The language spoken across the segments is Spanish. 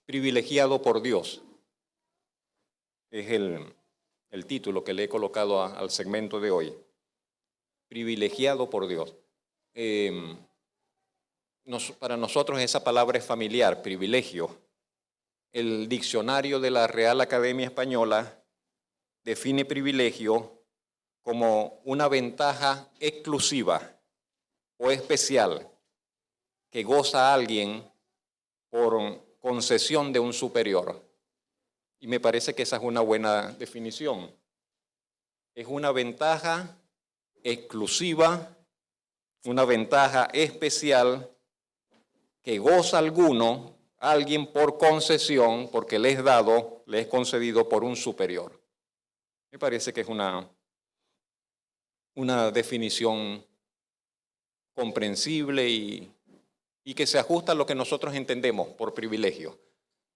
Privilegiado por Dios. Es el título que le he colocado al segmento de hoy. Privilegiado por Dios. Para nosotros esa palabra es familiar, privilegio. El diccionario de la Real Academia Española define privilegio como una ventaja exclusiva o especial que goza alguien por concesión de un superior. Y me parece que esa es una buena definición. Es una ventaja exclusiva, una ventaja especial que goza alguien por concesión, porque le es dado, le es concedido por un superior. Me parece que es una definición comprensible y que se ajusta a lo que nosotros entendemos por privilegio.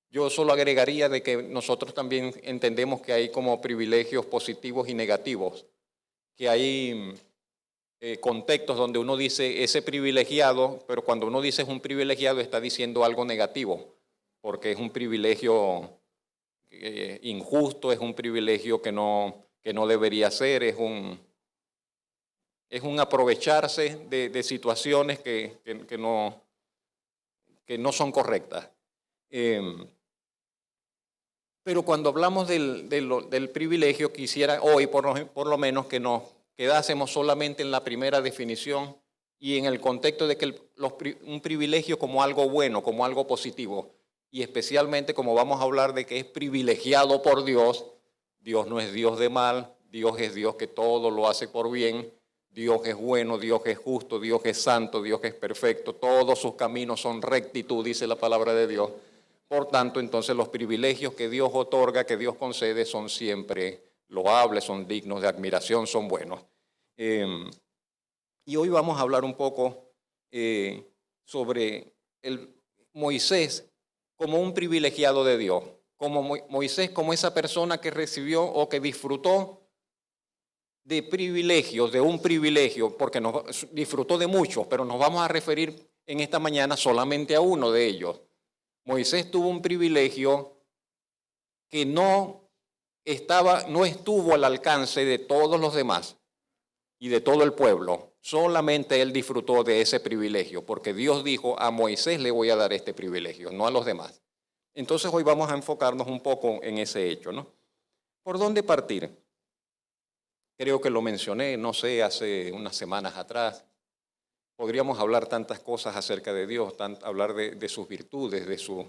Yo solo agregaría de que nosotros también entendemos que hay como privilegios positivos y negativos, que hay contextos donde uno dice ese privilegiado, pero cuando uno dice es un privilegiado está diciendo algo negativo, porque es un privilegio injusto, es un privilegio que no debería ser, es un aprovecharse de situaciones que no son correctas. Pero cuando hablamos del privilegio, quisiera hoy por lo menos que nos quedásemos solamente en la primera definición y en el contexto de que un privilegio como algo bueno, como algo positivo, y especialmente como vamos a hablar de que es privilegiado por Dios. Dios no es Dios de mal, Dios es Dios que todo lo hace por bien, Dios es bueno, Dios es justo, Dios es santo, Dios es perfecto, todos sus caminos son rectitud, dice la palabra de Dios. Por tanto, entonces los privilegios que Dios otorga, que Dios concede, son siempre loables, son dignos de admiración, son buenos. Y hoy vamos a hablar un poco sobre Moisés como un privilegiado de Dios, como Moisés como esa persona que recibió o que disfrutó de privilegios, de un privilegio, porque disfrutó de muchos, pero nos vamos a referir en esta mañana solamente a uno de ellos. Moisés tuvo un privilegio que no estuvo al alcance de todos los demás y de todo el pueblo. Solamente él disfrutó de ese privilegio, porque Dios dijo, a Moisés le voy a dar este privilegio, no a los demás. Entonces hoy vamos a enfocarnos un poco en ese hecho, ¿no? ¿Por dónde partir? Creo que lo mencioné, no sé, hace unas semanas atrás. Podríamos hablar tantas cosas acerca de Dios, hablar de sus virtudes, de sus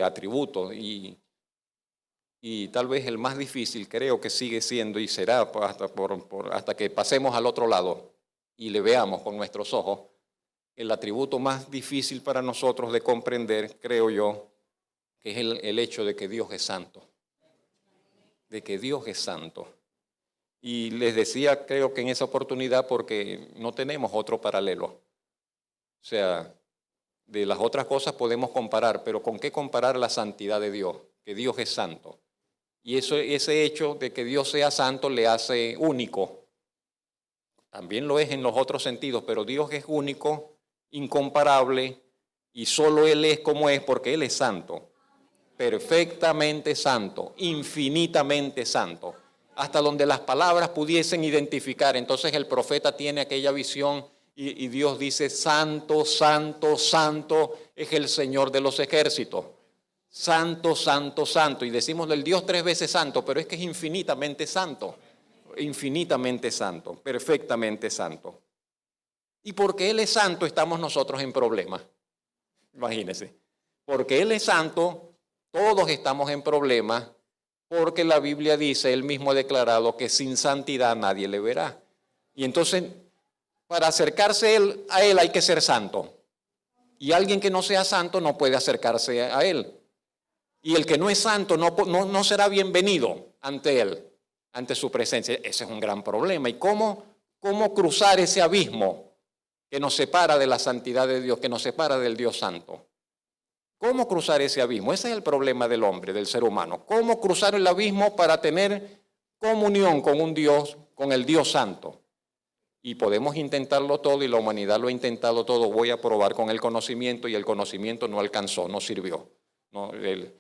atributos, y tal vez el más difícil creo que sigue siendo y será hasta que pasemos al otro lado y le veamos con nuestros ojos, el atributo más difícil para nosotros de comprender, creo yo, que es el hecho de que Dios es santo. De que Dios es santo. Y les decía, creo que en esa oportunidad, porque no tenemos otro paralelo. O sea, de las otras cosas podemos comparar, pero ¿con qué comparar la santidad de Dios? Que Dios es santo. Y ese hecho de que Dios sea santo le hace único. También lo es en los otros sentidos, pero Dios es único, incomparable, y solo Él es como es porque Él es santo. Perfectamente santo, infinitamente santo. Hasta donde las palabras pudiesen identificar. Entonces el profeta tiene aquella visión y Dios dice, santo, santo, santo es el Señor de los ejércitos. Santo, santo, santo. Y decimos del Dios 3 veces santo, pero es que es infinitamente santo. Infinitamente santo, perfectamente santo. Y porque Él es santo estamos nosotros en problemas. Imagínense. Porque Él es santo, todos estamos en problemas. Porque la Biblia dice, Él mismo ha declarado que sin santidad nadie le verá. Y entonces, para acercarse a Él hay que ser santo. Y alguien que no sea santo no puede acercarse a Él. Y el que no es santo no será bienvenido ante Él, ante su presencia. Ese es un gran problema. ¿Y cómo cruzar ese abismo que nos separa de la santidad de Dios, que nos separa del Dios santo? ¿Cómo cruzar ese abismo? Ese es el problema del hombre, del ser humano. ¿Cómo cruzar el abismo para tener comunión con un Dios, con el Dios santo? Y podemos intentarlo todo y la humanidad lo ha intentado todo. Voy a probar con el conocimiento y el conocimiento no alcanzó, no sirvió. No,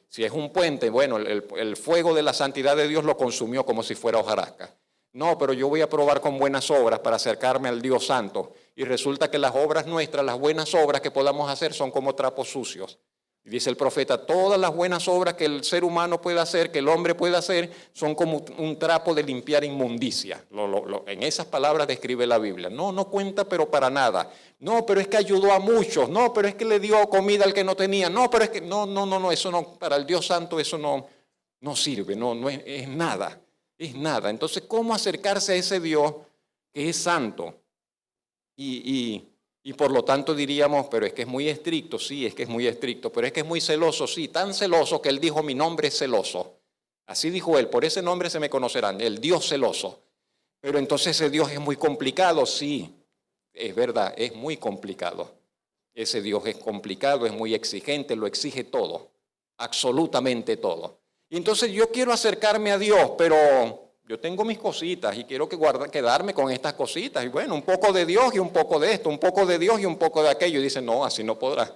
si es un puente, bueno, el fuego de la santidad de Dios lo consumió como si fuera hojarasca. No, pero yo voy a probar con buenas obras para acercarme al Dios Santo. Y resulta que las obras nuestras, las buenas obras que podamos hacer son como trapos sucios. Y dice el profeta, todas las buenas obras que el ser humano puede hacer, que el hombre puede hacer, son como un trapo de limpiar inmundicia. En esas palabras describe la Biblia. No, no cuenta, pero para nada. No, pero es que ayudó a muchos. No, pero es que le dio comida al que no tenía. No, pero es que, no, eso no, para el Dios Santo eso no sirve, no es nada. Es nada. Entonces, ¿cómo acercarse a ese Dios que es santo? Y por lo tanto diríamos, pero es que es muy estricto, sí, es que es muy estricto, pero es que es muy celoso, sí, tan celoso que él dijo, mi nombre es celoso. Así dijo él, por ese nombre se me conocerán, el Dios celoso. Pero entonces ese Dios es muy complicado, sí, es verdad, es muy complicado. Ese Dios es complicado, es muy exigente, lo exige todo, absolutamente todo. Y entonces yo quiero acercarme a Dios, pero yo tengo mis cositas y quiero quedarme con estas cositas. Y bueno, un poco de Dios y un poco de esto, un poco de Dios y un poco de aquello. Y dice, no, así no podrás.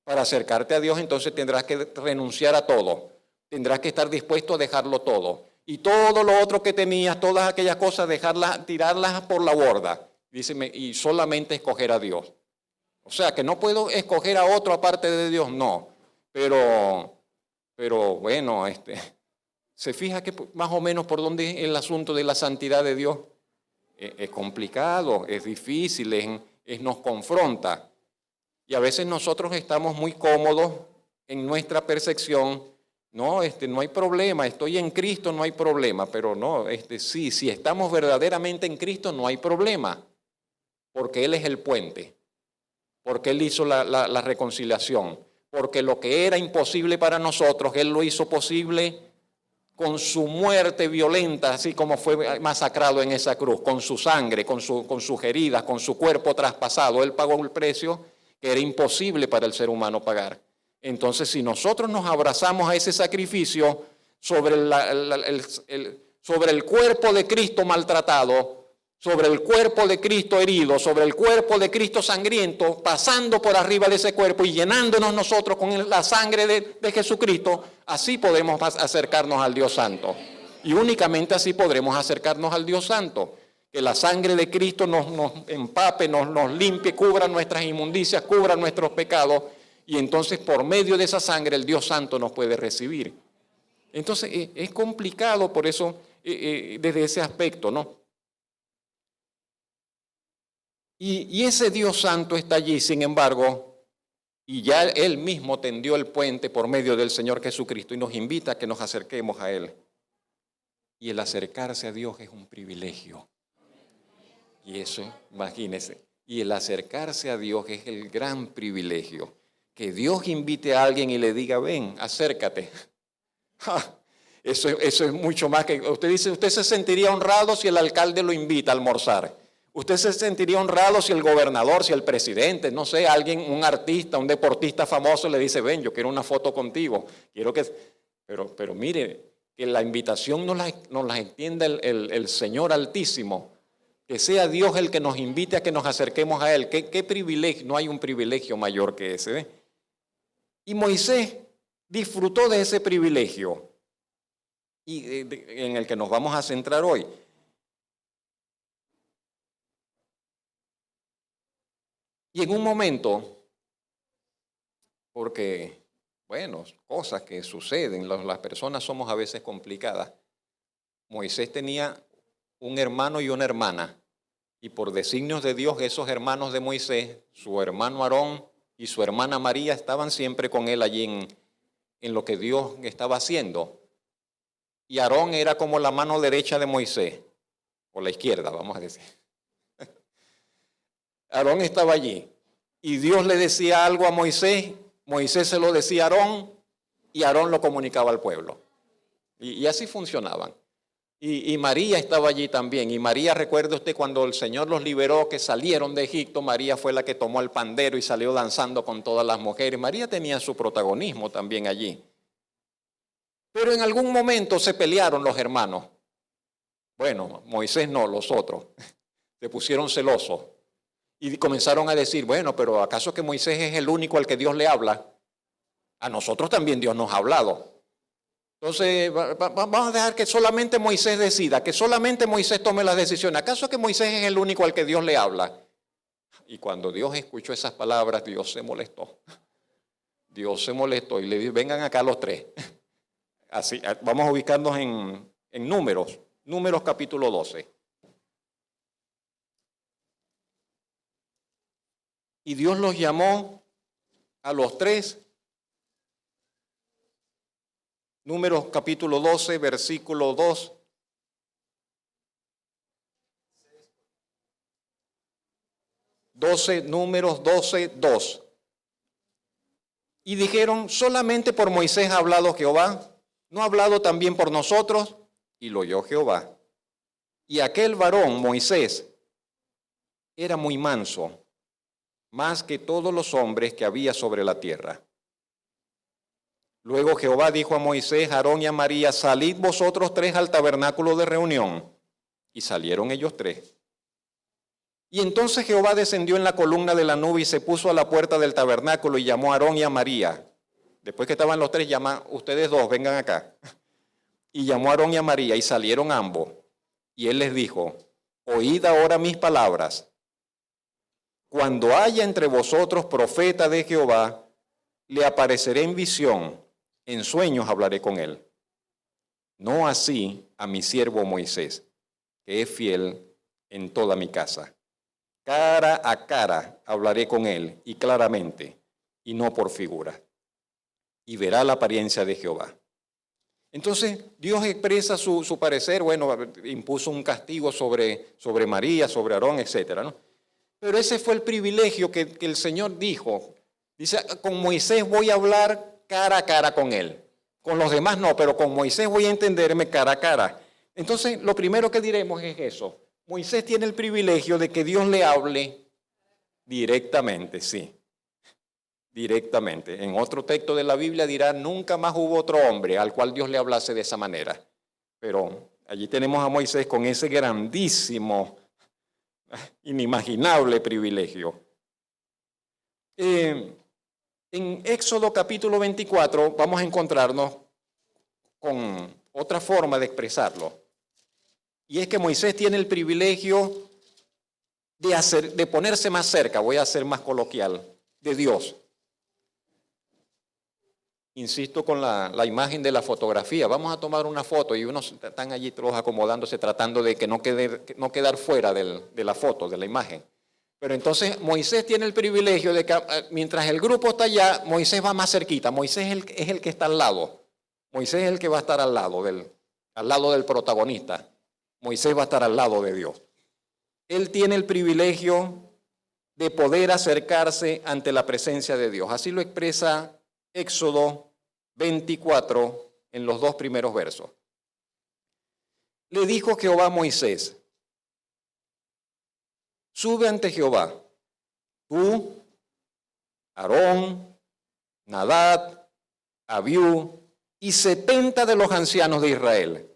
Para acercarte a Dios entonces tendrás que renunciar a todo. Tendrás que estar dispuesto a dejarlo todo. Y todo lo otro que tenías, todas aquellas cosas, dejarlas, tirarlas por la borda. Dice, y solamente escoger a Dios. O sea, que no puedo escoger a otro aparte de Dios, no. Pero bueno, se fija que más o menos por dónde es el asunto de la santidad de Dios. Es complicado, es difícil, nos confronta. Y a veces nosotros estamos muy cómodos en nuestra percepción. No, no hay problema, estoy en Cristo, no hay problema. Pero no, sí, si estamos verdaderamente en Cristo, no hay problema. Porque Él es el puente. Porque Él hizo la reconciliación. Porque lo que era imposible para nosotros, Él lo hizo posible con su muerte violenta, así como fue masacrado en esa cruz, con su sangre, con sus heridas, con su cuerpo traspasado. Él pagó el precio que era imposible para el ser humano pagar. Entonces, si nosotros nos abrazamos a ese sacrificio sobre el cuerpo de Cristo maltratado, sobre el cuerpo de Cristo herido, sobre el cuerpo de Cristo sangriento, pasando por arriba de ese cuerpo y llenándonos nosotros con la sangre de Jesucristo, así podemos acercarnos al Dios Santo. Y únicamente así podremos acercarnos al Dios Santo. Que la sangre de Cristo nos empape, nos limpie, cubra nuestras inmundicias, cubra nuestros pecados. Y entonces por medio de esa sangre el Dios Santo nos puede recibir. Entonces es complicado por eso desde ese aspecto, ¿no? Y ese Dios Santo está allí, sin embargo, y ya Él mismo tendió el puente por medio del Señor Jesucristo y nos invita a que nos acerquemos a Él. Y el acercarse a Dios es un privilegio. Y eso, imagínense, y el acercarse a Dios es el gran privilegio. Que Dios invite a alguien y le diga, ven, acércate. Eso es mucho más que... Usted dice, usted se sentiría honrado si el alcalde lo invita a almorzar. Usted se sentiría honrado si el gobernador, si el presidente, no sé, alguien, un artista, un deportista famoso le dice, ven, yo quiero una foto contigo. Quiero que... Pero mire, que la invitación nos la extienda el Señor Altísimo. Que sea Dios el que nos invite a que nos acerquemos a Él. ¿Qué privilegio? No hay un privilegio mayor que ese, ¿ve? Y Moisés disfrutó de ese privilegio y en el que nos vamos a centrar hoy. Y en un momento, porque, bueno, cosas que suceden, las personas somos a veces complicadas. Moisés tenía un hermano y una hermana, y por designios de Dios, esos hermanos de Moisés, su hermano Aarón y su hermana María, estaban siempre con él allí en lo que Dios estaba haciendo. Y Aarón era como la mano derecha de Moisés, o la izquierda, vamos a decir. Aarón estaba allí y Dios le decía algo a Moisés, Moisés se lo decía a Aarón y Aarón lo comunicaba al pueblo. Y así funcionaban. Y María estaba allí también. Y María, recuerde usted, cuando el Señor los liberó, que salieron de Egipto, María fue la que tomó el pandero y salió danzando con todas las mujeres. María tenía su protagonismo también allí. Pero en algún momento se pelearon los hermanos. Bueno, Moisés no, los otros. Se pusieron celosos. Y comenzaron a decir, bueno, pero ¿acaso que Moisés es el único al que Dios le habla? A nosotros también Dios nos ha hablado. Entonces, vamos a dejar que solamente Moisés decida, que solamente Moisés tome las decisiones. ¿Acaso que Moisés es el único al que Dios le habla? Y cuando Dios escuchó esas palabras, Dios se molestó. Dios se molestó y le dijo, vengan acá los tres. Así, vamos a ubicarnos en Números capítulo 12. Y Dios los llamó a los tres. Números capítulo 12, versículo 2. Números 12, 2. Y dijeron, solamente por Moisés ha hablado Jehová, ¿no ha hablado también por nosotros? Y lo oyó Jehová. Y aquel varón, Moisés, era muy manso, más que todos los hombres que había sobre la tierra. Luego Jehová dijo a Moisés, Aarón y a María, salid vosotros tres al tabernáculo de reunión. Y salieron ellos tres. Y entonces Jehová descendió en la columna de la nube y se puso a la puerta del tabernáculo y llamó a Aarón y a María. Después que estaban los tres, llama, ustedes dos, vengan acá. Y llamó a Aarón y a María y salieron ambos. Y él les dijo, oíd ahora mis palabras. Cuando haya entre vosotros profeta de Jehová, le apareceré en visión, en sueños hablaré con él. No así a mi siervo Moisés, que es fiel en toda mi casa. Cara a cara hablaré con él y claramente, y no por figura. Y verá la apariencia de Jehová. Entonces Dios expresa su parecer, bueno, impuso un castigo sobre María, sobre Aarón, etcétera, ¿no? Pero ese fue el privilegio que el Señor dijo. Dice, con Moisés voy a hablar cara a cara con él. Con los demás no, pero con Moisés voy a entenderme cara a cara. Entonces, lo primero que diremos es eso. Moisés tiene el privilegio de que Dios le hable directamente, sí. Directamente. En otro texto de la Biblia dirá, nunca más hubo otro hombre al cual Dios le hablase de esa manera. Pero allí tenemos a Moisés con ese grandísimo, inimaginable privilegio. En Éxodo capítulo 24 vamos a encontrarnos con otra forma de expresarlo. Y es que Moisés tiene el privilegio de ponerse más cerca, voy a ser más coloquial, de Dios. Insisto con la imagen de la fotografía. Vamos a tomar una foto y unos están allí todos acomodándose tratando de que no quedar fuera de la foto, de la imagen. Pero entonces Moisés tiene el privilegio de que mientras el grupo está allá, Moisés va más cerquita. Moisés es el que está al lado. Moisés es el que va a estar al lado del protagonista. Moisés va a estar al lado de Dios. Él tiene el privilegio de poder acercarse ante la presencia de Dios. Así lo expresa Éxodo 24 en los 2 primeros versos. Le dijo Jehová a Moisés, sube ante Jehová, tú, Aarón, Nadab, Abiú y 70 de los ancianos de Israel.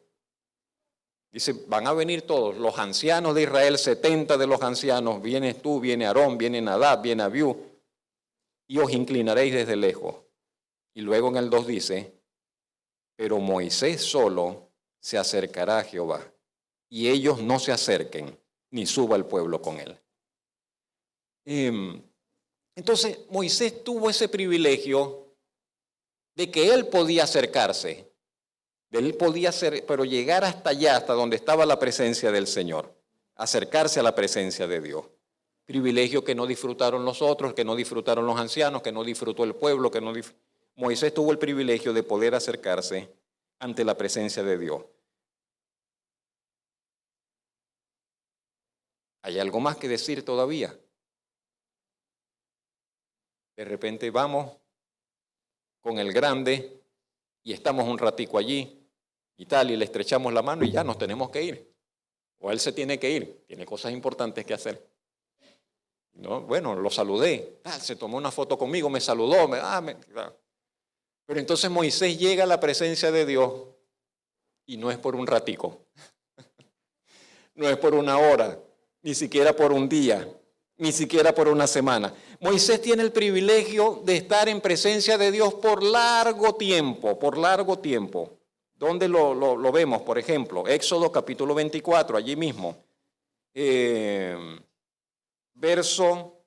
Dice, van a venir todos, los ancianos de Israel, 70 de los ancianos, vienes tú, viene Aarón, viene Nadab, viene Abiú, y os inclinaréis desde lejos. Y luego en el 2 dice, pero Moisés solo se acercará a Jehová, y ellos no se acerquen, ni suba el pueblo con él. Entonces Moisés tuvo ese privilegio de que él podía acercarse, pero llegar hasta allá, hasta donde estaba la presencia del Señor, acercarse a la presencia de Dios. Privilegio que no disfrutaron los otros, que no disfrutaron los ancianos, que no disfrutó el pueblo, Moisés tuvo el privilegio de poder acercarse ante la presencia de Dios. ¿Hay algo más que decir todavía? De repente vamos con el grande y estamos un ratico allí y tal, y le estrechamos la mano y ya nos tenemos que ir. O él se tiene que ir, tiene cosas importantes que hacer. No, bueno, lo saludé, se tomó una foto conmigo, me saludó, Pero entonces Moisés llega a la presencia de Dios y no es por un ratico, no es por una hora, ni siquiera por un día. ni siquiera por una semana. Moisés tiene el privilegio de estar en presencia de Dios por largo tiempo, por largo tiempo. ¿Dónde lo vemos? Por ejemplo, Éxodo capítulo 24, allí mismo. Verso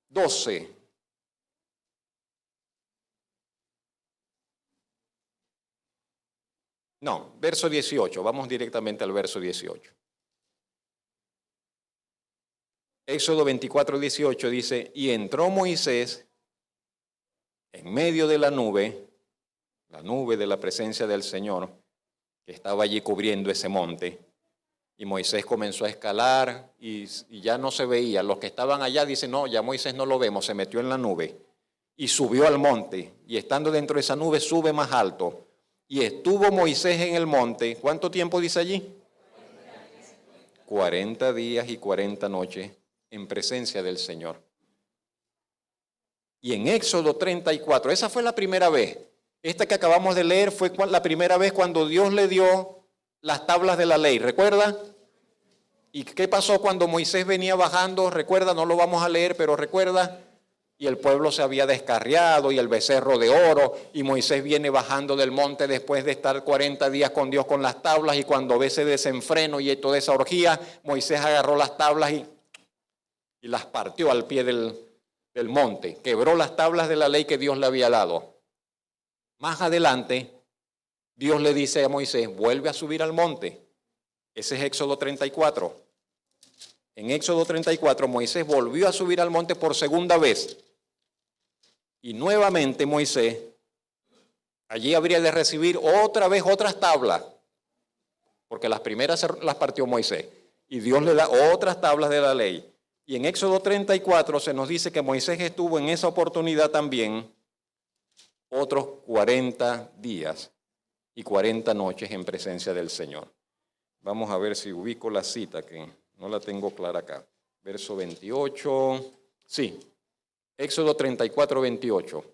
12. No, verso 18. Vamos directamente al verso 18. Éxodo 24, 18 dice, y entró Moisés en medio de la nube de la presencia del Señor, que estaba allí cubriendo ese monte, y Moisés comenzó a escalar y ya no se veía. Los que estaban allá dicen, no, ya Moisés no lo vemos, se metió en la nube y subió al monte, y estando dentro de esa nube sube más alto. Y estuvo Moisés en el monte, ¿cuánto tiempo dice allí? 40 días y 40 noches en presencia del Señor. Y en Éxodo 34, esa fue la primera vez. Esta que acabamos de leer fue la primera vez cuando Dios le dio las tablas de la ley, ¿recuerda? ¿Y qué pasó cuando Moisés venía bajando? ¿Recuerda? No lo vamos a leer, pero ¿recuerda? Y el pueblo se había descarriado y el becerro de oro, y Moisés viene bajando del monte después de estar 40 días con Dios con las tablas, y cuando ve ese desenfreno y toda esa orgía, Moisés agarró las tablas y las partió al pie del monte, quebró las tablas de la ley que Dios le había dado. Más adelante, Dios le dice a Moisés, vuelve a subir al monte. Ese es Éxodo 34. En Éxodo 34, Moisés volvió a subir al monte por segunda vez. Y nuevamente Moisés, allí habría de recibir otra vez otras tablas, porque las primeras las partió Moisés, y Dios le da otras tablas de la ley. Y en Éxodo 34 se nos dice que Moisés estuvo en esa oportunidad también otros 40 días y 40 noches en presencia del Señor. Vamos a ver si ubico la cita, que no la tengo clara acá. Verso 28, sí, Éxodo 34, 28.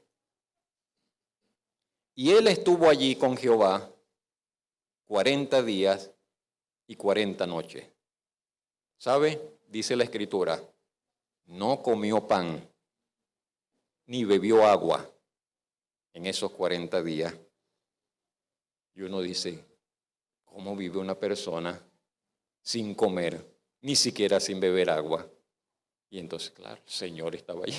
Y él estuvo allí con Jehová 40 días y 40 noches. ¿Sabe? Dice la Escritura, no comió pan, ni bebió agua en esos 40 días. Y uno dice, ¿cómo vive una persona sin comer, ni siquiera sin beber agua? Y entonces, claro, el Señor estaba allí.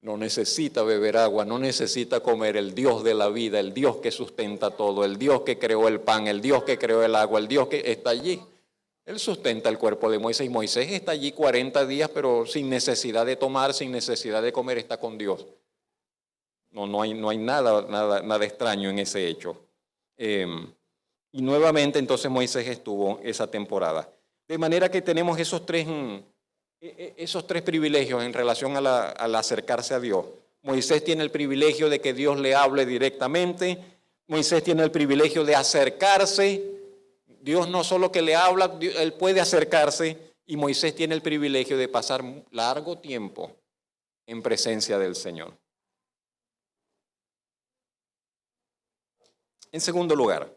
No necesita beber agua, no necesita comer. El Dios de la vida, el Dios que sustenta todo, el Dios que creó el pan, el Dios que creó el agua, el Dios que está allí. Él sustenta el cuerpo de Moisés, y Moisés está allí 40 días, pero sin necesidad de tomar, sin necesidad de comer, está con Dios. No hay nada extraño en ese hecho. Y nuevamente entonces Moisés estuvo esa temporada. De manera que tenemos esos tres privilegios en relación al acercarse a Dios. Moisés tiene el privilegio de que Dios le hable directamente. Moisés tiene el privilegio de acercarse. Dios no solo que le habla, él puede acercarse, y Moisés tiene el privilegio de pasar largo tiempo en presencia del Señor. En segundo lugar,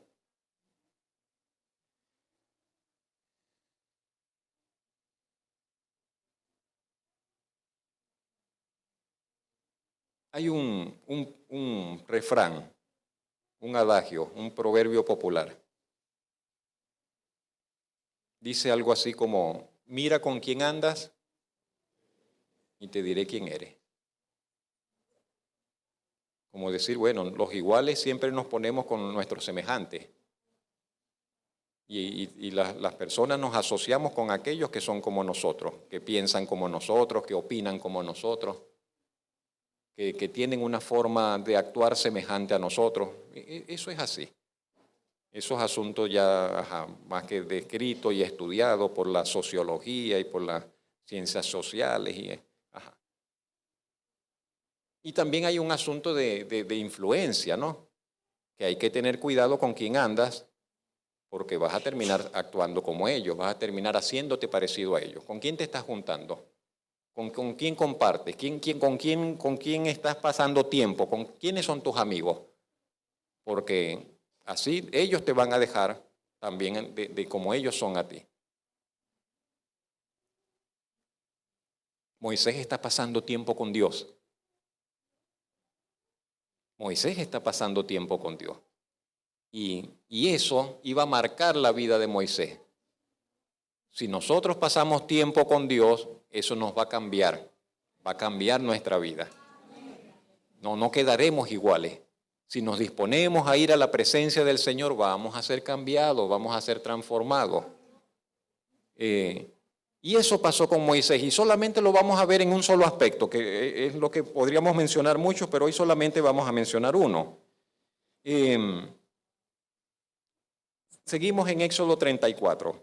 hay un refrán, un adagio, un proverbio popular. Dice algo así como, mira con quién andas y te diré quién eres. Como decir, bueno, los iguales siempre nos ponemos con nuestros semejantes. Y las personas nos asociamos con aquellos que son como nosotros, que piensan como nosotros, que opinan como nosotros, que tienen una forma de actuar semejante a nosotros. Eso es así. Esos asuntos ya más que descritos y estudiados por la sociología y por las ciencias sociales. Y también hay un asunto de influencia, ¿no? Que hay que tener cuidado con quién andas, porque vas a terminar actuando como ellos, vas a terminar haciéndote parecido a ellos. ¿Con quién te estás juntando? ¿Con quién compartes? ¿Con quién estás pasando tiempo? ¿Con quiénes son tus amigos? Porque así ellos te van a dejar también de como ellos son a ti. Moisés está pasando tiempo con Dios. Moisés está pasando tiempo con Dios. Y eso iba a marcar la vida de Moisés. Si nosotros pasamos tiempo con Dios, eso nos va a cambiar nuestra vida. No quedaremos iguales. Si nos disponemos a ir a la presencia del Señor, vamos a ser cambiados, vamos a ser transformados. Y eso pasó con Moisés, y solamente lo vamos a ver en un solo aspecto, que es lo que podríamos mencionar mucho, pero hoy solamente vamos a mencionar uno. Seguimos en Éxodo 34.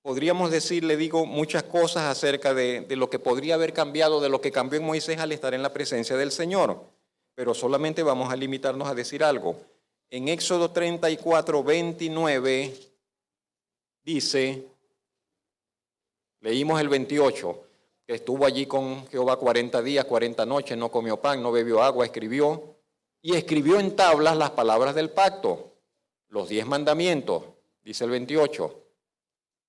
Podríamos decir, le digo, muchas cosas acerca de lo que podría haber cambiado, de lo que cambió en Moisés al estar en la presencia del Señor, pero solamente vamos a limitarnos a decir algo. En Éxodo 34, 29, dice, leímos el 28, que estuvo allí con Jehová 40 días, 40 noches, no comió pan, no bebió agua, escribió, y escribió en tablas las palabras del pacto, los 10 mandamientos, dice el 28.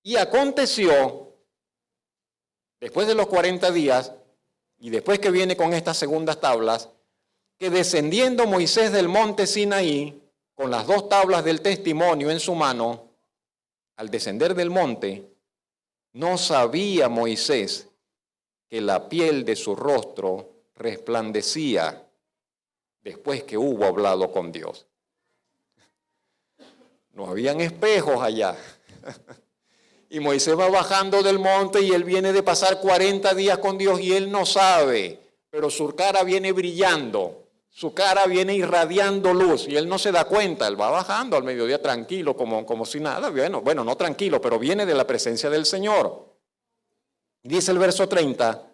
Y aconteció, después de los 40 días, y después que viene con estas segundas tablas, que descendiendo Moisés del monte Sinaí, con las 2 tablas del testimonio en su mano, al descender del monte, no sabía Moisés que la piel de su rostro resplandecía después que hubo hablado con Dios. No habían espejos allá. Y Moisés va bajando del monte y él viene de pasar 40 días con Dios y él no sabe, pero su cara viene brillando, su cara viene irradiando luz y él no se da cuenta, él va bajando al mediodía tranquilo como si nada, bueno, no tranquilo, pero viene de la presencia del Señor. Dice el verso 30,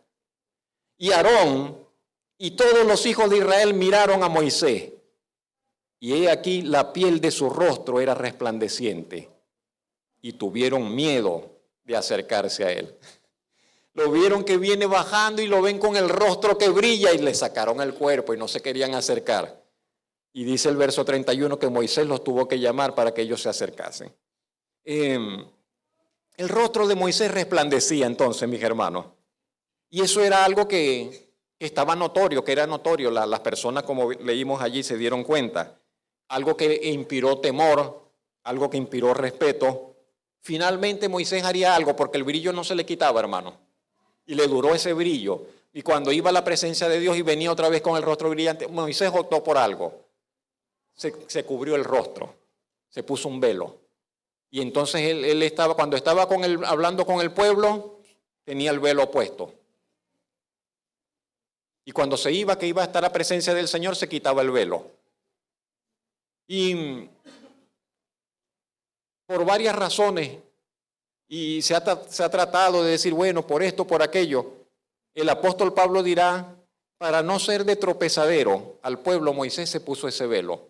y Aarón y todos los hijos de Israel miraron a Moisés y he aquí la piel de su rostro era resplandeciente. Y tuvieron miedo de acercarse a él. Lo vieron que viene bajando y lo ven con el rostro que brilla y le sacaron el cuerpo y no se querían acercar. Y dice el verso 31 que Moisés los tuvo que llamar para que ellos se acercasen. El rostro de Moisés resplandecía entonces, mis hermanos. Y eso era algo que estaba notorio, que era notorio. Las personas, como leímos allí, se dieron cuenta. Algo que inspiró temor, algo que inspiró respeto. Finalmente Moisés haría algo porque el brillo no se le quitaba, hermano. Y le duró ese brillo. Y cuando iba a la presencia de Dios y venía otra vez con el rostro brillante, Moisés optó por algo. Se cubrió el rostro, se puso un velo. Y entonces él estaba, cuando estaba hablando con el pueblo, tenía el velo puesto. Y cuando se iba, que iba a estar a presencia del Señor, se quitaba el velo. Y por varias razones, y se ha tratado de decir, bueno, por esto, por aquello, el apóstol Pablo dirá, para no ser de tropezadero al pueblo, Moisés se puso ese velo,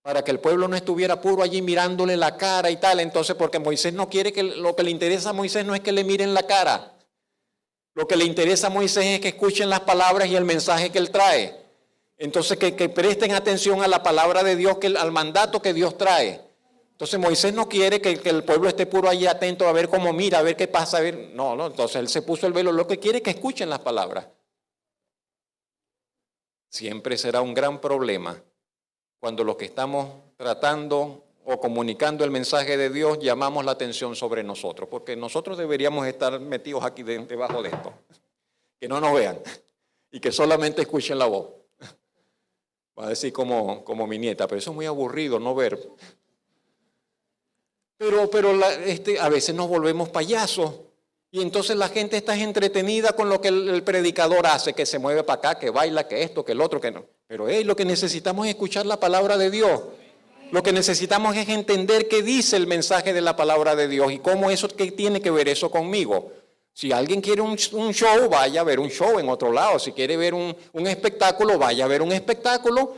para que el pueblo no estuviera puro allí mirándole la cara y tal. Entonces, porque Moisés no quiere lo que le interesa a Moisés no es que le miren la cara, lo que le interesa a Moisés es que escuchen las palabras y el mensaje que él trae. Entonces, que presten atención a la palabra de Dios, al mandato que Dios trae. Entonces Moisés no quiere que el pueblo esté puro allí atento a ver cómo mira, a ver qué pasa, a ver. No, entonces él se puso el velo, lo que quiere es que escuchen las palabras. Siempre será un gran problema cuando los que estamos tratando o comunicando el mensaje de Dios llamamos la atención sobre nosotros, porque nosotros deberíamos estar metidos aquí debajo de esto, que no nos vean y que solamente escuchen la voz. Va a decir como mi nieta, pero eso es muy aburrido no ver. Pero a veces nos volvemos payasos y entonces la gente está entretenida con lo que el predicador hace, que se mueve para acá, que baila, que esto, que el otro, que no. Pero lo que necesitamos es escuchar la palabra de Dios. Lo que necesitamos es entender qué dice el mensaje de la palabra de Dios y cómo eso, qué tiene que ver eso conmigo. Si alguien quiere un show, vaya a ver un show en otro lado. Si quiere ver un espectáculo, vaya a ver un espectáculo.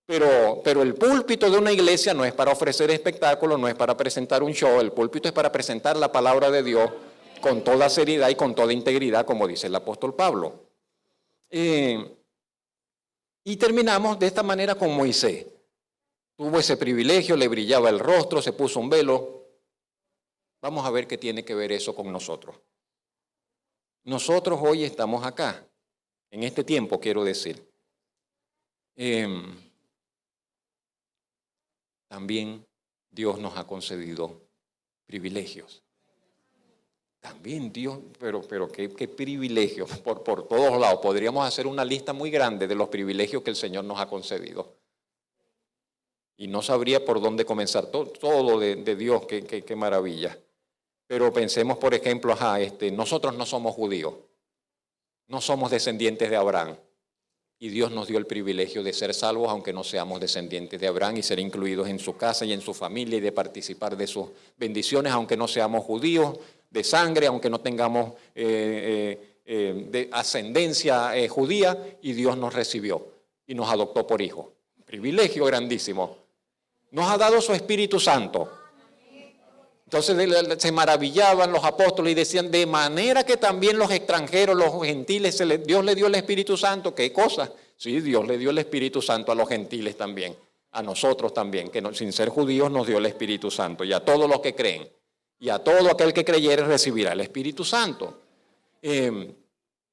Pero el púlpito de una iglesia no es para ofrecer espectáculos, no es para presentar un show. El púlpito es para presentar la palabra de Dios con toda seriedad y con toda integridad, como dice el apóstol Pablo. Y terminamos de esta manera con Moisés. Tuvo ese privilegio, le brillaba el rostro, se puso un velo. Vamos a ver qué tiene que ver eso con nosotros. nosotros hoy estamos acá, en este tiempo quiero decir. También Dios nos ha concedido privilegios. También Dios, pero qué privilegios por todos lados. Podríamos hacer una lista muy grande de los privilegios que el Señor nos ha concedido. Y no sabría por dónde comenzar. Todo de Dios, qué maravilla. Pero pensemos, por ejemplo, nosotros no somos judíos. No somos descendientes de Abraham. Y Dios nos dio el privilegio de ser salvos, aunque no seamos descendientes de Abraham, y ser incluidos en su casa y en su familia, y de participar de sus bendiciones, aunque no seamos judíos de sangre, aunque no tengamos de ascendencia judía, y Dios nos recibió y nos adoptó por hijos. Privilegio grandísimo. Nos ha dado su Espíritu Santo. Entonces se maravillaban los apóstoles y decían, de manera que también los extranjeros, los gentiles, Dios le dio el Espíritu Santo. ¿Qué cosa? Sí, Dios le dio el Espíritu Santo a los gentiles también, a nosotros también, que sin ser judíos nos dio el Espíritu Santo, y a todos los que creen, y a todo aquel que creyere recibirá el Espíritu Santo.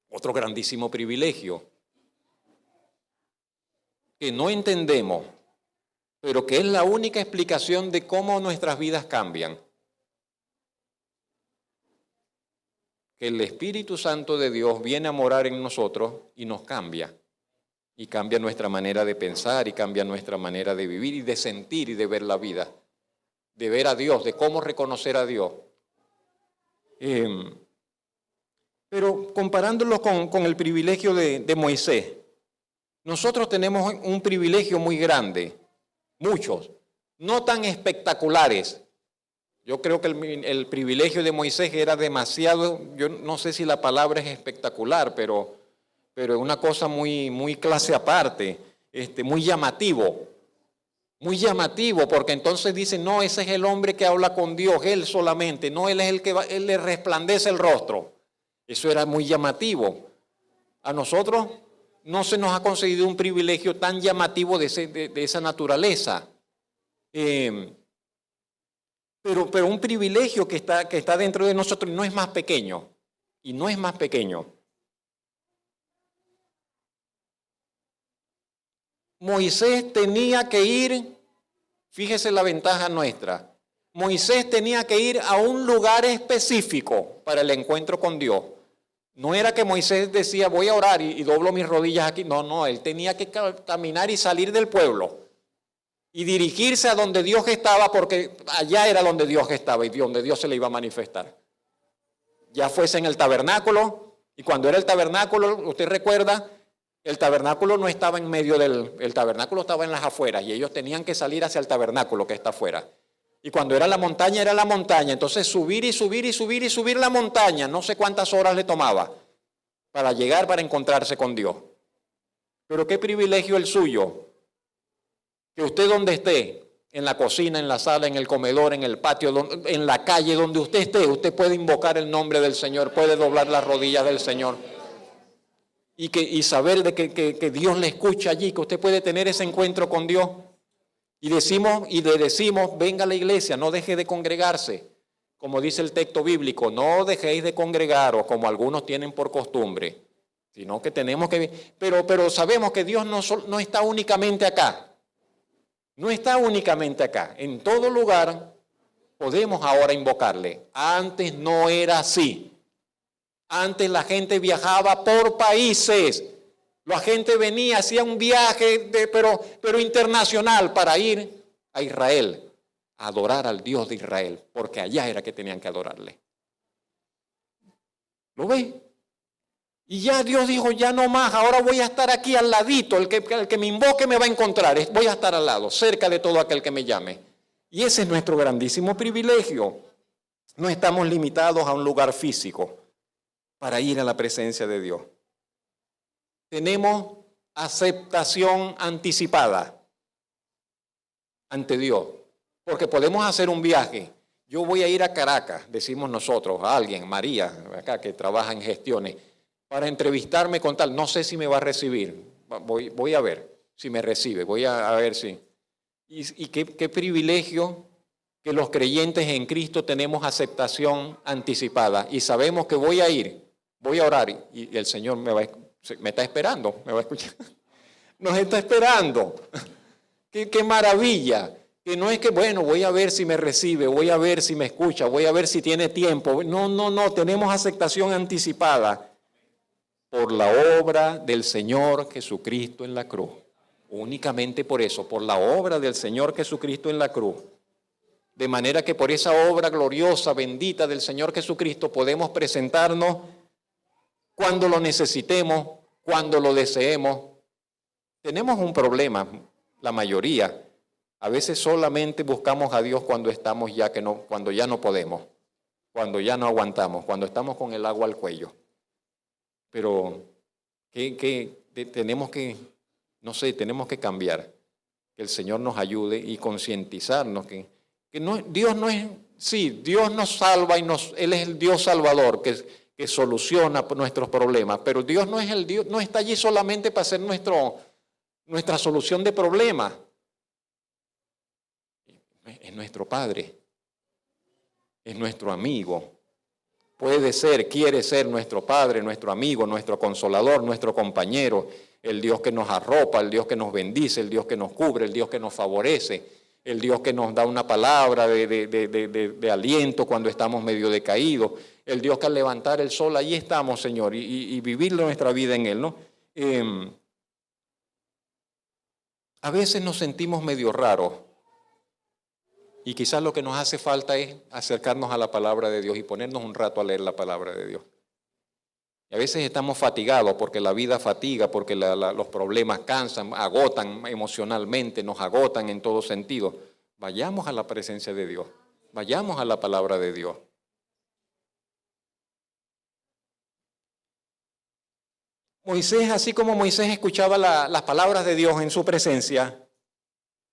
Otro grandísimo privilegio que no entendemos, pero que es la única explicación de cómo nuestras vidas cambian. Que el Espíritu Santo de Dios viene a morar en nosotros y nos cambia. Y cambia nuestra manera de pensar, y cambia nuestra manera de vivir y de sentir y de ver la vida. De ver a Dios, de cómo reconocer a Dios. Pero comparándolo con el privilegio de Moisés, nosotros tenemos un privilegio muy grande, muchos, no tan espectaculares. Yo creo que el privilegio de Moisés era demasiado, yo no sé si la palabra es espectacular, pero es una cosa muy clase aparte, muy llamativo. Muy llamativo, porque entonces dicen, no, ese es el hombre que habla con Dios, él solamente, no, él es el que él le resplandece el rostro. Eso era muy llamativo. A nosotros no se nos ha concedido un privilegio tan llamativo de esa naturaleza. Pero un privilegio que está dentro de nosotros no es más pequeño, y no es más pequeño. Moisés tenía que ir, fíjese la ventaja nuestra, Moisés tenía que ir a un lugar específico para el encuentro con Dios. No era que Moisés decía, voy a orar y doblo mis rodillas aquí. No, él tenía que caminar y salir del pueblo y dirigirse a donde Dios estaba, porque allá era donde Dios estaba y donde Dios se le iba a manifestar. Ya fuese en el tabernáculo, y cuando era el tabernáculo, usted recuerda, el tabernáculo no estaba en medio el tabernáculo estaba en las afueras, y ellos tenían que salir hacia el tabernáculo que está afuera. Y cuando era la montaña, entonces subir y subir la montaña, no sé cuántas horas le tomaba para llegar, para encontrarse con Dios. Pero qué privilegio el suyo, que usted donde esté, en la cocina, en la sala, en el comedor, en el patio, en la calle, donde usted esté, usted puede invocar el nombre del Señor, puede doblar las rodillas del Señor y saber de que Dios le escucha allí, que usted puede tener ese encuentro con Dios. Y le decimos, venga a la iglesia, no deje de congregarse. Como dice el texto bíblico, no dejéis de congregaros como algunos tienen por costumbre, sino que tenemos que... Pero sabemos que Dios no está únicamente acá. No está únicamente acá. En todo lugar podemos ahora invocarle. Antes no era así. Antes la gente viajaba por países. La gente venía, hacía un viaje, pero internacional, para ir a Israel, a adorar al Dios de Israel, porque allá era que tenían que adorarle. ¿Lo ve? Y ya Dios dijo, ya no más, ahora voy a estar aquí al ladito, el que me invoque me va a encontrar, voy a estar al lado, cerca de todo aquel que me llame. Y ese es nuestro grandísimo privilegio. No estamos limitados a un lugar físico para ir a la presencia de Dios. Tenemos aceptación anticipada ante Dios, porque podemos hacer un viaje. Yo voy a ir a Caracas, decimos nosotros, a alguien, María, acá que trabaja en gestiones, para entrevistarme con tal, no sé si me va a recibir, voy a ver si me recibe, voy a ver si. Y qué privilegio que los creyentes en Cristo tenemos aceptación anticipada y sabemos que voy a ir voy a orar y el Señor me está esperando, me va a escuchar. Nos está esperando. ¡Qué maravilla! Que no es que, bueno, voy a ver si me recibe, voy a ver si me escucha, voy a ver si tiene tiempo. No, tenemos aceptación anticipada por la obra del Señor Jesucristo en la cruz. Únicamente por eso, por la obra del Señor Jesucristo en la cruz. De manera que por esa obra gloriosa, bendita del Señor Jesucristo, podemos presentarnos cuando lo necesitemos, cuando lo deseemos. Tenemos un problema, la mayoría. A veces solamente buscamos a Dios cuando estamos cuando ya no podemos, cuando ya no aguantamos, cuando estamos con el agua al cuello. Pero tenemos que, tenemos que cambiar, que el Señor nos ayude y concientizarnos que Dios no es, sí, Dios nos salva Él es el Dios salvador que soluciona nuestros problemas, pero Dios no es Dios, no está allí solamente para ser nuestra solución de problemas. Es nuestro Padre, es nuestro amigo. Quiere ser nuestro Padre, nuestro amigo, nuestro consolador, nuestro compañero, el Dios que nos arropa, el Dios que nos bendice, el Dios que nos cubre, el Dios que nos favorece, el Dios que nos da una palabra de aliento cuando estamos medio decaídos, el Dios que al levantar el sol, ahí estamos, Señor, y vivir nuestra vida en Él, ¿no? A veces nos sentimos medio raros. Y quizás lo que nos hace falta es acercarnos a la palabra de Dios y ponernos un rato a leer la palabra de Dios. Y a veces estamos fatigados porque la vida fatiga, porque los problemas cansan, agotan emocionalmente, nos agotan en todo sentido. Vayamos a la presencia de Dios, vayamos a la palabra de Dios. Moisés, así como Moisés escuchaba las palabras de Dios en su presencia,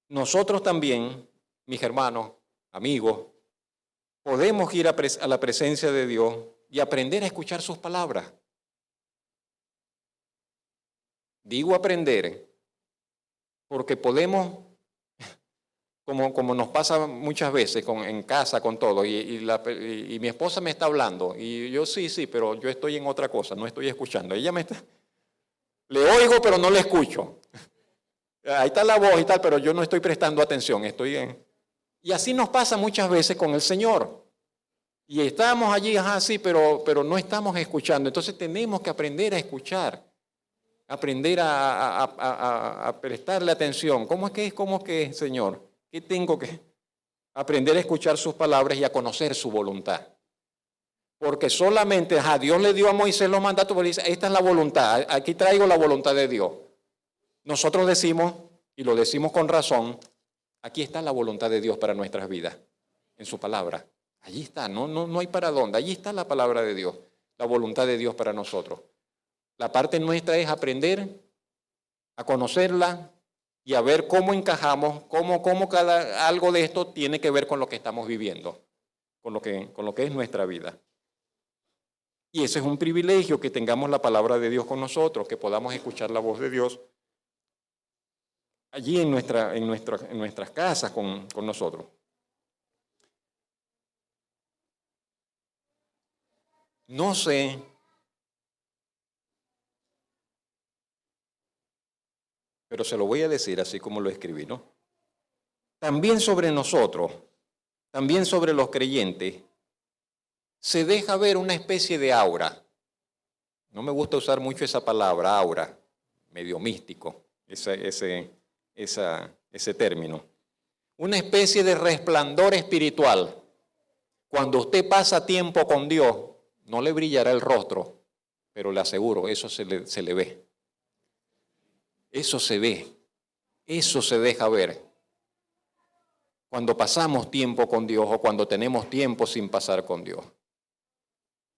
nosotros también, mis hermanos, amigos, podemos ir a la presencia de Dios y aprender a escuchar sus palabras. Digo aprender porque podemos, como nos pasa muchas veces en casa con todo, y mi esposa me está hablando, y yo sí, pero yo estoy en otra cosa, no estoy escuchando. Le oigo, pero no le escucho. Ahí está la voz y tal, pero yo no estoy prestando atención, Y así nos pasa muchas veces con el Señor. Y estamos allí, sí, pero no estamos escuchando. Entonces tenemos que aprender a escuchar, aprender a prestarle atención. ¿Cómo es que, Señor? ¿Qué tengo que aprender a escuchar sus palabras y a conocer su voluntad? Porque solamente, Dios le dio a Moisés los mandatos, porque dice, esta es la voluntad, aquí traigo la voluntad de Dios. Nosotros decimos, y lo decimos con razón, aquí está la voluntad de Dios para nuestras vidas, en su palabra. Allí está, no hay para dónde, allí está la palabra de Dios, la voluntad de Dios para nosotros. La parte nuestra es aprender a conocerla y a ver cómo encajamos, cómo algo de esto tiene que ver con lo que estamos viviendo, con lo que es nuestra vida. Y ese es un privilegio, que tengamos la palabra de Dios con nosotros, que podamos escuchar la voz de Dios allí en nuestras casas con nosotros. No sé pero se lo voy a decir así como lo escribí, ¿no? También sobre nosotros, también sobre los creyentes, se deja ver una especie de aura. No me gusta usar mucho esa palabra, aura, medio místico, ese término. Una especie de resplandor espiritual. Cuando usted pasa tiempo con Dios, no le brillará el rostro, pero le aseguro, eso se le ve. Eso se ve, eso se deja ver. Cuando pasamos tiempo con Dios o cuando tenemos tiempo sin pasar con Dios.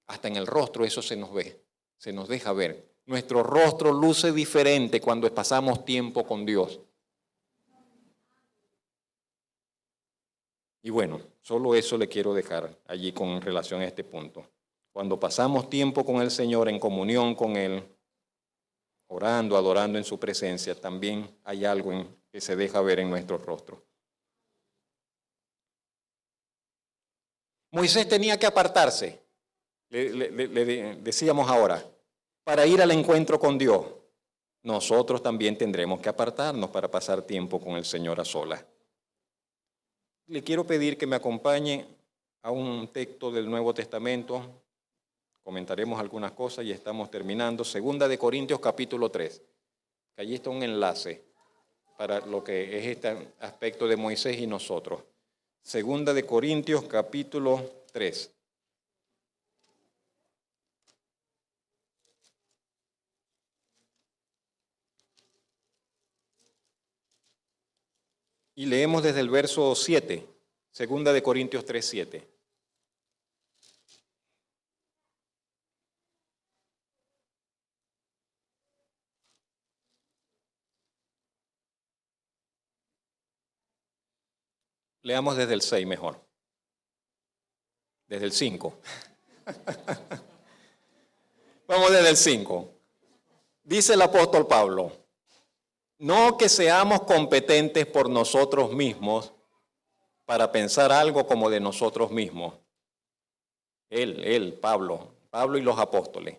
Hasta en el rostro eso se nos ve, se nos deja ver. Nuestro rostro luce diferente cuando pasamos tiempo con Dios. Y bueno, solo eso le quiero dejar allí con relación a este punto. Cuando pasamos tiempo con el Señor, en comunión con Él, orando, adorando en su presencia, también hay algo que se deja ver en nuestro rostro. Moisés tenía que apartarse. decíamos ahora, para ir al encuentro con Dios, nosotros también tendremos que apartarnos para pasar tiempo con el Señor a solas. Le quiero pedir que me acompañe a un texto del Nuevo Testamento. Comentaremos algunas cosas y estamos terminando. Segunda de Corintios capítulo 3. Que allí está un enlace para lo que es este aspecto de Moisés y nosotros. Segunda de Corintios capítulo 3. Y leemos desde el verso 7, segunda de Corintios 3, 7. Leamos desde el 6 mejor. Desde el 5. Vamos desde el 5. Dice el apóstol Pablo, no que seamos competentes por nosotros mismos para pensar algo como de nosotros mismos. Pablo y los apóstoles.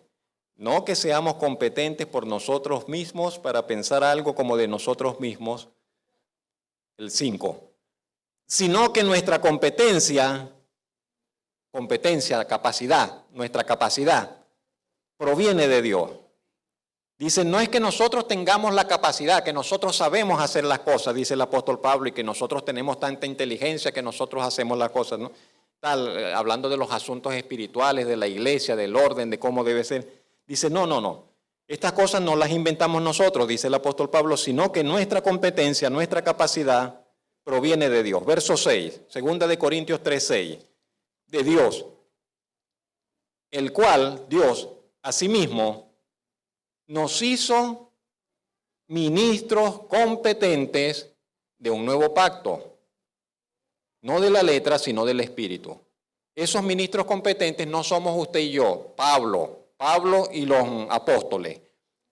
No que seamos competentes por nosotros mismos para pensar algo como de nosotros mismos. El 5. Sino que nuestra nuestra capacidad proviene de Dios. Dice, no es que nosotros tengamos la capacidad, que nosotros sabemos hacer las cosas, dice el apóstol Pablo, y que nosotros tenemos tanta inteligencia que nosotros hacemos las cosas, ¿no? Hablando de los asuntos espirituales, de la iglesia, del orden, de cómo debe ser. Dice, no. Estas cosas no las inventamos nosotros, dice el apóstol Pablo, sino que nuestra competencia, nuestra capacidad proviene de Dios. Verso 6, segunda de Corintios 3, 6. De Dios, el cual Dios asimismo nos hizo ministros competentes de un nuevo pacto, no de la letra, sino del Espíritu. Esos ministros competentes no somos usted y yo, Pablo y los apóstoles.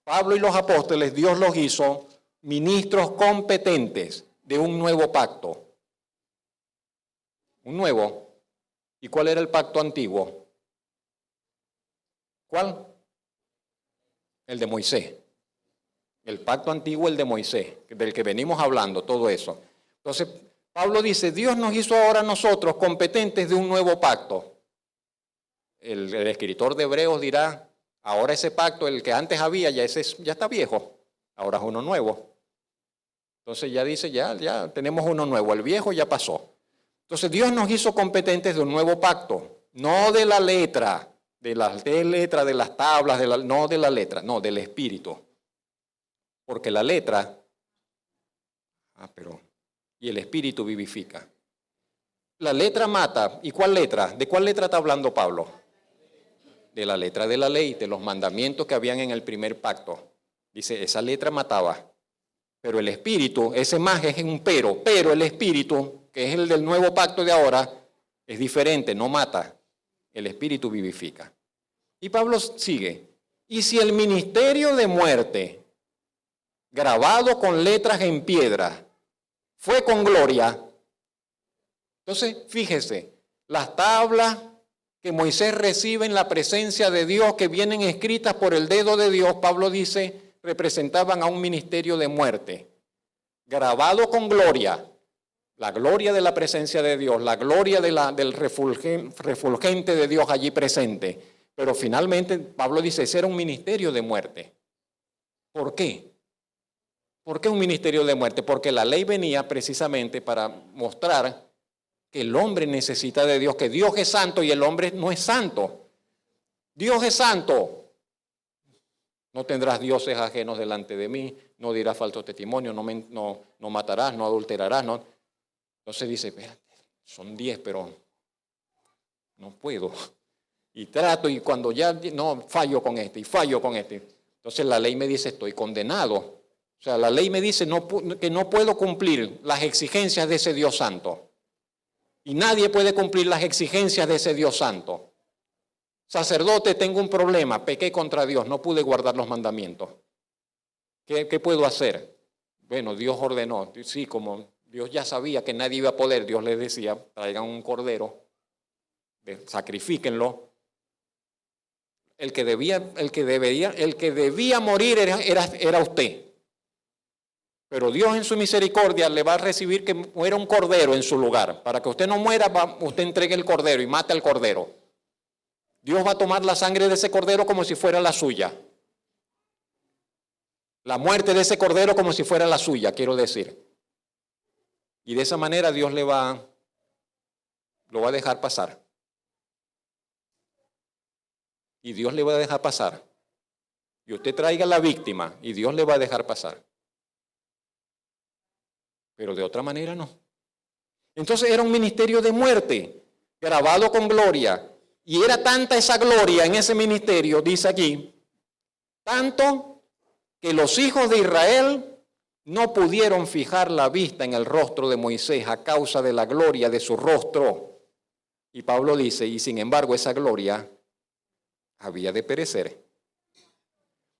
Pablo y los apóstoles, Dios los hizo ministros competentes de un nuevo pacto. Un nuevo. ¿Y cuál era el pacto antiguo? ¿Cuál? El de Moisés. El pacto antiguo, el de Moisés, del que venimos hablando, todo eso. Entonces, Pablo dice, Dios nos hizo ahora a nosotros competentes de un nuevo pacto. El escritor de Hebreos dirá, ahora ese pacto, el que antes había, ya está viejo, ahora es uno nuevo. Entonces ya dice, ya tenemos uno nuevo, el viejo ya pasó. Entonces Dios nos hizo competentes de un nuevo pacto, no de la letra, de las tablas, no de la letra, no, del Espíritu. Porque la letra, y el Espíritu vivifica. La letra mata, ¿y cuál letra? ¿De cuál letra está hablando Pablo? De la letra de la ley, de los mandamientos que habían en el primer pacto. Dice, esa letra mataba. Pero el Espíritu, ese más es un pero el Espíritu, que es el del nuevo pacto de ahora, es diferente, no mata. El Espíritu vivifica. Y Pablo sigue. Y si el ministerio de muerte, grabado con letras en piedra, fue con gloria, entonces fíjese, las tablas que Moisés recibe en la presencia de Dios, que vienen escritas por el dedo de Dios, Pablo dice, representaban a un ministerio de muerte, grabado con gloria, la gloria de la presencia de Dios, la gloria del refulgente de Dios allí presente. Pero finalmente Pablo dice, ese era un ministerio de muerte. ¿Por qué? ¿Por qué un ministerio de muerte? Porque la ley venía precisamente para mostrar que el hombre necesita de Dios, que Dios es santo y el hombre no es santo. Dios es santo. No tendrás dioses ajenos delante de mí, no dirás falso testimonio, no matarás, no adulterarás. No. Entonces dice, espérate, son 10, pero no puedo. Y trato, y cuando ya no fallo con este, y fallo con este. Entonces la ley me dice, estoy condenado. O sea, la ley me dice que no puedo cumplir las exigencias de ese Dios santo. Y nadie puede cumplir las exigencias de ese Dios santo. Sacerdote, tengo un problema, pequé contra Dios, no pude guardar los mandamientos. ¿Qué puedo hacer? Bueno, Dios ordenó, sí, como Dios ya sabía que nadie iba a poder, Dios les decía, traigan un cordero, sacrifíquenlo, el que debía morir era usted. Pero Dios en su misericordia le va a recibir que muera un cordero en su lugar. Para que usted no muera, usted entregue el cordero y mate al cordero. Dios va a tomar la sangre de ese cordero como si fuera la suya. La muerte de ese cordero como si fuera la suya, quiero decir. Y de esa manera Dios lo va a dejar pasar. Y Dios le va a dejar pasar. Y usted traiga a la víctima y Dios le va a dejar pasar. Pero de otra manera no. Entonces era un ministerio de muerte, grabado con gloria. Y era tanta esa gloria en ese ministerio, dice aquí, tanto que los hijos de Israel no pudieron fijar la vista en el rostro de Moisés a causa de la gloria de su rostro. Y Pablo dice, y sin embargo esa gloria había de perecer.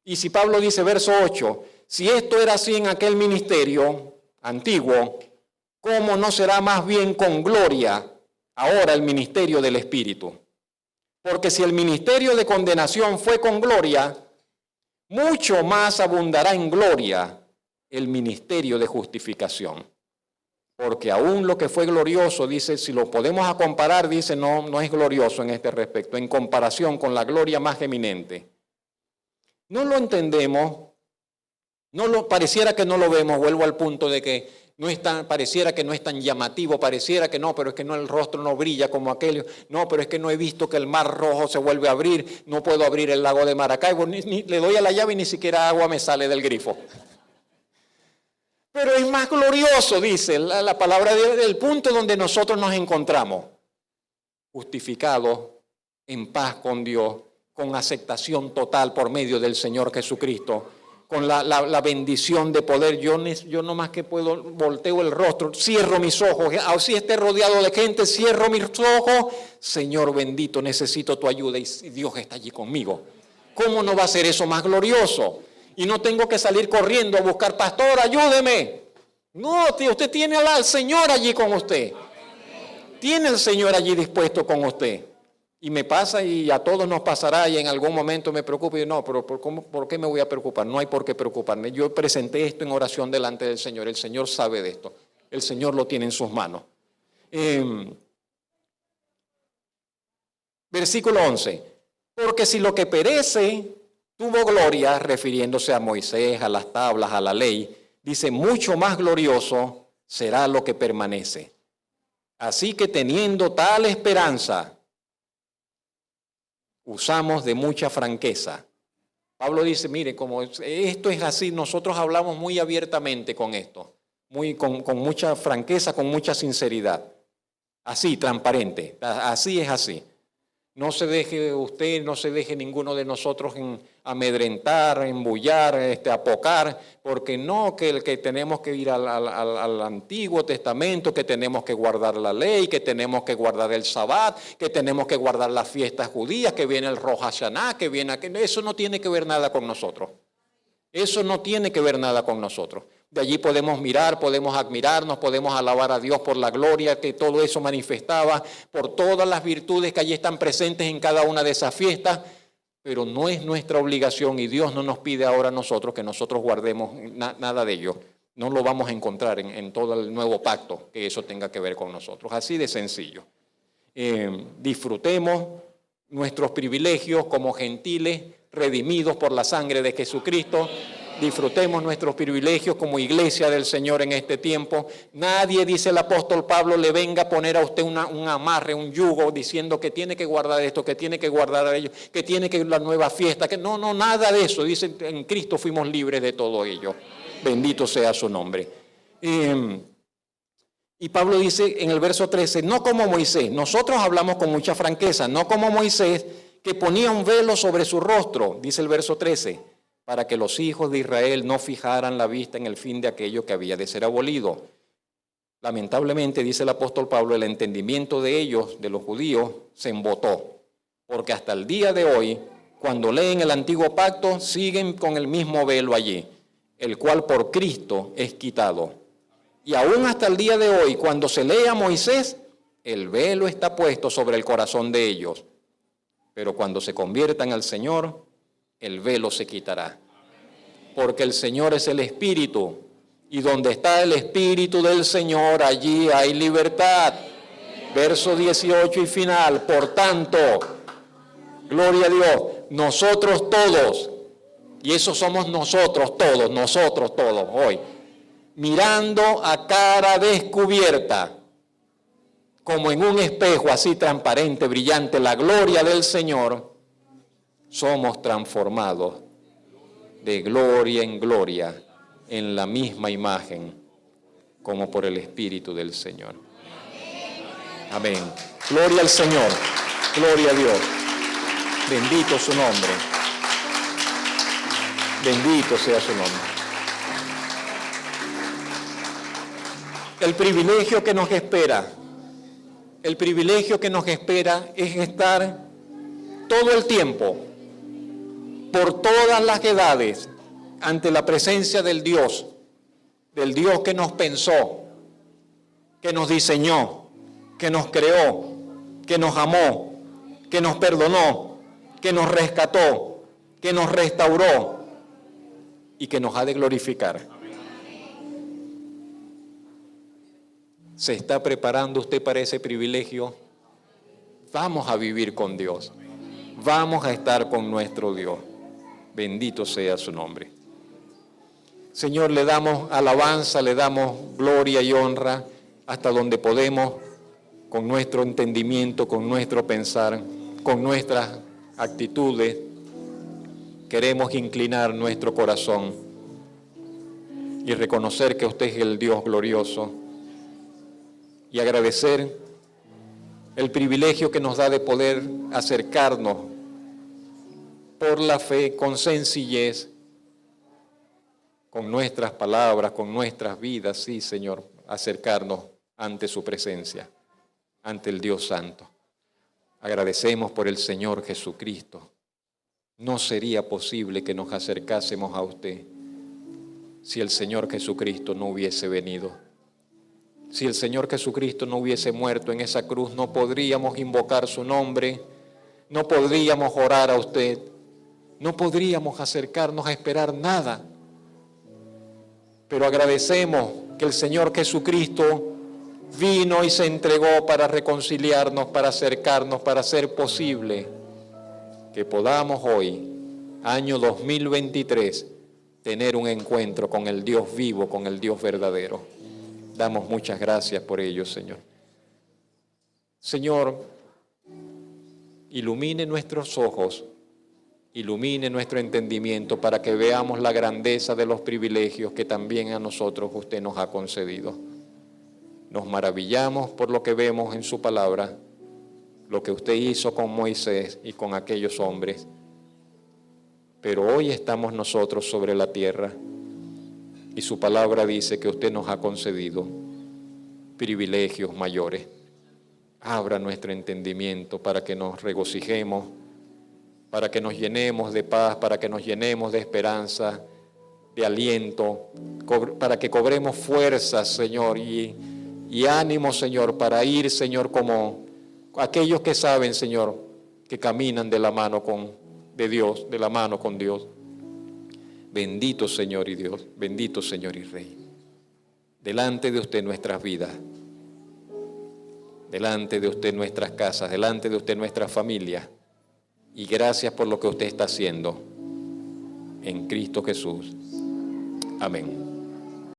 Y si Pablo dice, verso 8, si esto era así en aquel ministerio antiguo, ¿cómo no será más bien con gloria ahora el ministerio del Espíritu? Porque si el ministerio de condenación fue con gloria, mucho más abundará en gloria el ministerio de justificación. Porque aún lo que fue glorioso, dice, si lo podemos comparar, dice, no es glorioso en este respecto, en comparación con la gloria más eminente. No lo entendemos, pareciera que no lo vemos, vuelvo al punto de que pareciera que no es tan llamativo, pareciera que no, pero es que no, el rostro no brilla como aquello, no, pero es que no he visto que el mar rojo se vuelve a abrir, no puedo abrir el lago de Maracaibo, ni le doy a la llave y ni siquiera agua me sale del grifo. Pero es más glorioso, dice la palabra del punto donde nosotros nos encontramos, justificados en paz con Dios, con aceptación total por medio del Señor Jesucristo, con la bendición de poder. Yo no más que puedo, volteo el rostro, cierro mis ojos, así esté rodeado de gente, cierro mis ojos, Señor bendito, necesito tu ayuda y Dios está allí conmigo. ¿Cómo no va a ser eso más glorioso? Y no tengo que salir corriendo a buscar, pastor, ayúdeme. No, usted tiene al Señor allí con usted. Tiene al Señor allí dispuesto con usted. Y me pasa y a todos nos pasará y en algún momento me preocupo y no, pero ¿por qué me voy a preocupar? No hay por qué preocuparme. Yo presenté esto en oración delante del Señor. El Señor sabe de esto. El Señor lo tiene en sus manos. Versículo 11. Porque si lo que perece tuvo gloria, refiriéndose a Moisés, a las tablas, a la ley, dice, mucho más glorioso será lo que permanece. Así que teniendo tal esperanza, usamos de mucha franqueza. Pablo dice, mire, como esto es así, nosotros hablamos muy abiertamente con esto, con mucha franqueza, con mucha sinceridad. Así, transparente, así es así. No se deje usted, no se deje ninguno de nosotros amedrentar, embullar, apocar, porque no que tenemos que ir al Antiguo Testamento, que tenemos que guardar la ley, que tenemos que guardar el Sabbat, que tenemos que guardar las fiestas judías, que viene el Rosh Hashanah, que viene aquello. Eso no tiene que ver nada con nosotros. Eso no tiene que ver nada con nosotros. De allí podemos mirar, podemos admirarnos, podemos alabar a Dios por la gloria que todo eso manifestaba, por todas las virtudes que allí están presentes en cada una de esas fiestas, pero no es nuestra obligación y Dios no nos pide ahora a nosotros que nosotros guardemos nada de ello. No lo vamos a encontrar en todo el nuevo pacto que eso tenga que ver con nosotros. Así de sencillo. Disfrutemos nuestros privilegios como gentiles, redimidos por la sangre de Jesucristo. Disfrutemos nuestros privilegios como iglesia del Señor en este tiempo. Nadie, dice el apóstol Pablo, le venga a poner a usted un amarre, un yugo, diciendo que tiene que guardar esto, que tiene que guardar aquello, que tiene que ir a la nueva fiesta. Que no, nada de eso. Dice, en Cristo fuimos libres de todo ello. Bendito sea su nombre. Y Pablo dice en el verso 13, no como Moisés. Nosotros hablamos con mucha franqueza, no como Moisés, que ponía un velo sobre su rostro, dice el verso 13, para que los hijos de Israel no fijaran la vista en el fin de aquello que había de ser abolido. Lamentablemente, dice el apóstol Pablo, el entendimiento de ellos, de los judíos, se embotó, porque hasta el día de hoy, cuando leen el antiguo pacto, siguen con el mismo velo allí, el cual por Cristo es quitado. Y aún hasta el día de hoy, cuando se lee a Moisés, el velo está puesto sobre el corazón de ellos. Pero cuando se conviertan al Señor, el velo se quitará. Porque el Señor es el Espíritu, y donde está el Espíritu del Señor, allí hay libertad. Verso 18 y final. Por tanto, gloria a Dios, nosotros todos, y eso somos nosotros todos hoy, mirando a cara descubierta, como en un espejo así transparente, brillante, la gloria del Señor, somos transformados de gloria en gloria en la misma imagen, como por el Espíritu del Señor. Amén. Gloria al Señor. Gloria a Dios. Bendito su nombre. Bendito sea su nombre. El privilegio que nos espera, es estar todo el tiempo, por todas las edades, ante la presencia del Dios que nos pensó, que nos diseñó, que nos creó, que nos amó, que nos perdonó, que nos rescató, que nos restauró y que nos ha de glorificar. ¿Se está preparando usted para ese privilegio? Vamos a vivir con Dios. Vamos a estar con nuestro Dios. Bendito sea su nombre. Señor, le damos alabanza, le damos gloria y honra hasta donde podemos, con nuestro entendimiento, con nuestro pensar, con nuestras actitudes. Queremos inclinar nuestro corazón y reconocer que usted es el Dios glorioso y agradecer el privilegio que nos da de poder acercarnos por la fe, con sencillez, con nuestras palabras, con nuestras vidas, sí, Señor, acercarnos ante su presencia, ante el Dios Santo. Agradecemos por el Señor Jesucristo. No sería posible que nos acercásemos a usted si el Señor Jesucristo no hubiese venido. Si el Señor Jesucristo no hubiese muerto en esa cruz, no podríamos invocar su nombre, no podríamos orar a usted, no podríamos acercarnos a esperar nada. Pero agradecemos que el Señor Jesucristo vino y se entregó para reconciliarnos, para acercarnos, para hacer posible que podamos hoy, año 2023, tener un encuentro con el Dios vivo, con el Dios verdadero. Damos muchas gracias por ello, Señor. Señor, ilumine nuestros ojos, ilumine nuestro entendimiento para que veamos la grandeza de los privilegios que también a nosotros usted nos ha concedido. Nos maravillamos por lo que vemos en su palabra, lo que usted hizo con Moisés y con aquellos hombres. Pero hoy estamos nosotros sobre la tierra y su palabra dice que usted nos ha concedido privilegios mayores. Abra nuestro entendimiento para que nos regocijemos, para que nos llenemos de paz, para que nos llenemos de esperanza, de aliento, para que cobremos fuerzas, Señor, y ánimo, Señor, para ir, Señor, como aquellos que saben, Señor, que caminan de la mano de Dios, de la mano con Dios. Bendito Señor y Dios, bendito Señor y Rey. Delante de usted nuestras vidas, delante de usted nuestras casas, delante de usted nuestras familias. Y gracias por lo que usted está haciendo en Cristo Jesús. Amén.